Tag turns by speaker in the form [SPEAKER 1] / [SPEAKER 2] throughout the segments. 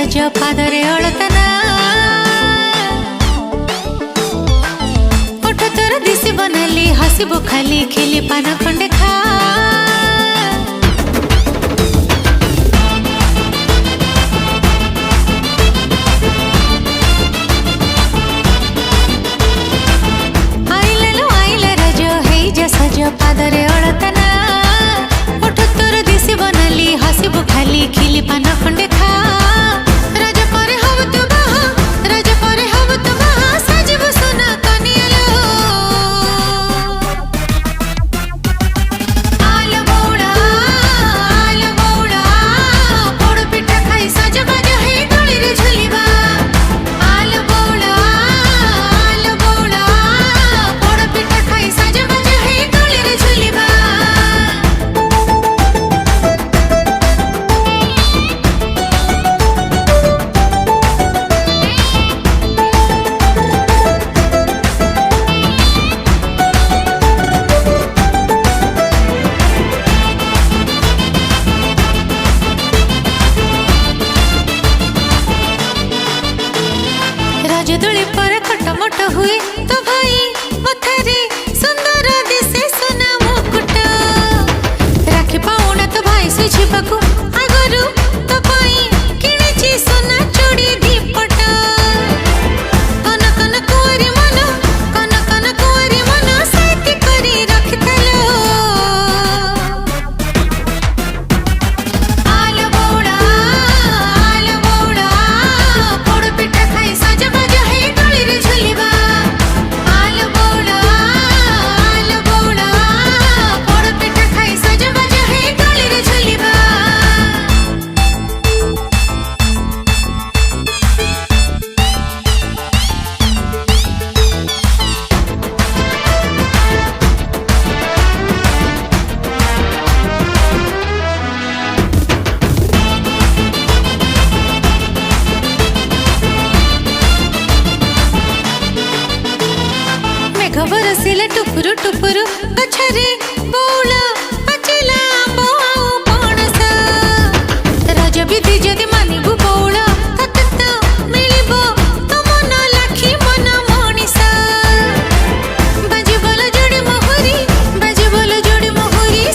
[SPEAKER 1] सज पादरे अळतना ओठ तोर दिसी बनाली हसीबो खाली खिली पान खंडे खा सज पादरे अळतना ओठ तोर दिसी बनाली हसीबो खाली खिली पान खंडे खा राजा परे हब तु बाहा राजा परे हब तु बाहा सजबो सोना कनियालो आल बौड़ा पोड़ पिठा खाई सज बाज हे गली रे झुलिबा आल बौड़ा पोड़ पिठा खाई सज बाज राजदोली पर खटमट हुए तो भाई मथारे सुंदर दिसे सोना मुकुट राखी पाउना तो भाई सुझिबाकू आगरू तो पाई किणिची सोना चूड़ी दीपट कन कन कुआरी मन साथी करी रखिथलो आल बौड़ा पोड़ पिठा खाई सज बरसिले टुपुरु टुपुरु गछरे बौला पचिला आंबो पणस राज विधि जदि मानिबु बौला तते तो मिलिबो तो मन लाखी मन मणिसा बाजी बोल जोड़ी मोहरी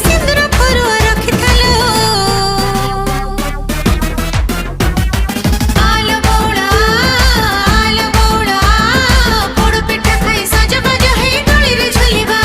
[SPEAKER 1] सिंदूर फरुआ रखिथलो आल बौड़ा पोड़ पिठा खाई सज बाज हे गली रे झुलिबा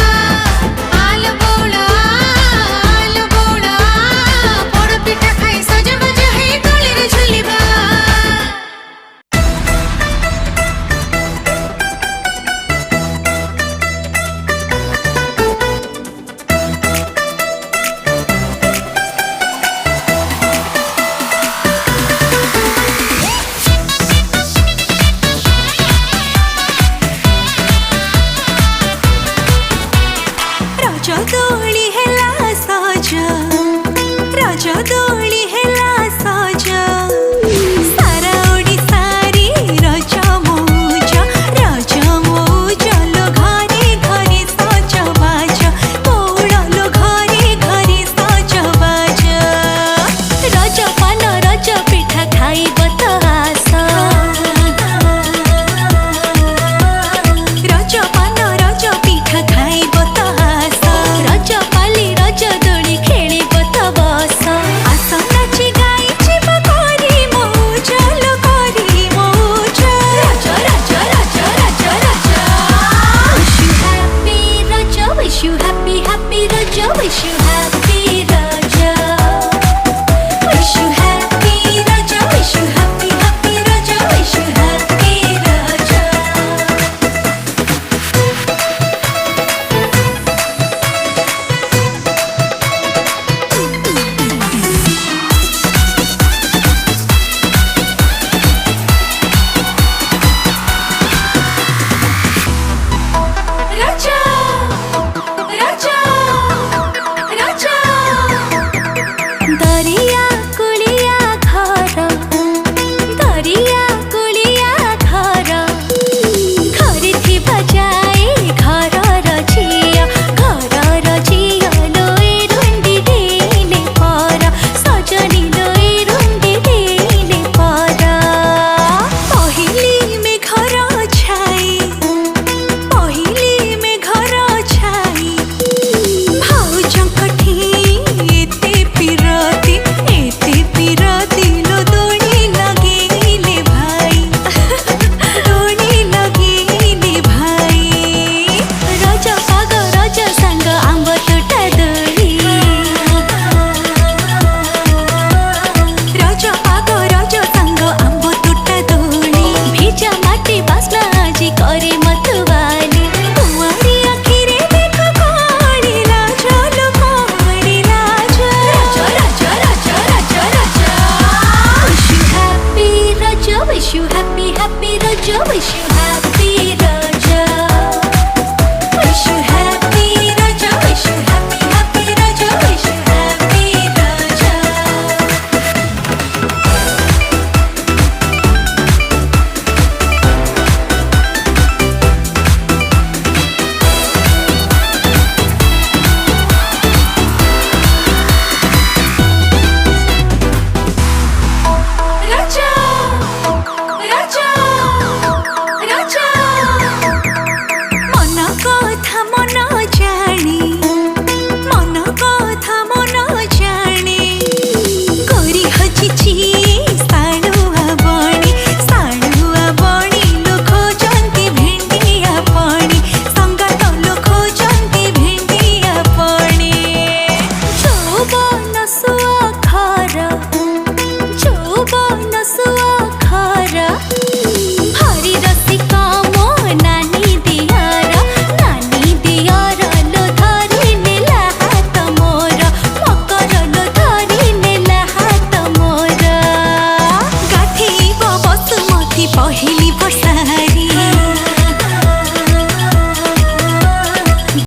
[SPEAKER 1] रे